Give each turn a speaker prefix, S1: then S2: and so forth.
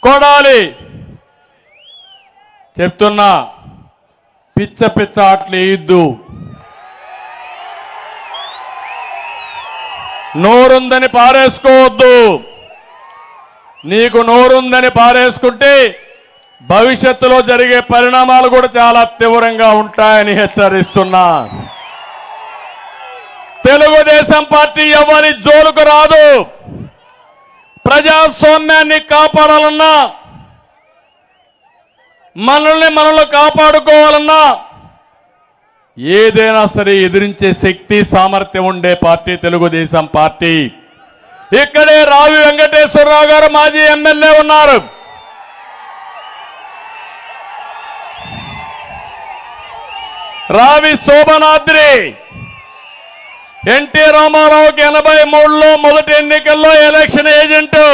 S1: కొడాలి చెప్తున్నా, పిచ్చ పిచ్చ ఆటలు వేయద్దు. నోరుందని పారేసుకోవద్దు. నీకు నోరుందని పారేసుకుంటే భవిష్యత్తులో జరిగే పరిణామాలు కూడా చాలా తీవ్రంగా ఉంటాయని హెచ్చరిస్తున్నా. తెలుగుదేశం పార్టీ ఎవరి జోలుకు రాదు. ప్రజాస్వామ్యాన్ని కాపాడాలన్నా, మనల్ని కాపాడుకోవాలన్నా ఏదైనా సరే ఎదిరించే శక్తి సామర్థ్యం ఉండే పార్టీ తెలుగుదేశం పార్టీ. ఇక్కడే రావి వెంకటేశ్వరరావు గారు మాజీ ఎమ్మెల్యే ఉన్నారు. రావి శోభనాద్రి ఎన్టీ రామారావుకి 83లో మొదటి ఎన్నికల్లో ఎలక్షన్ ఏజెంటు.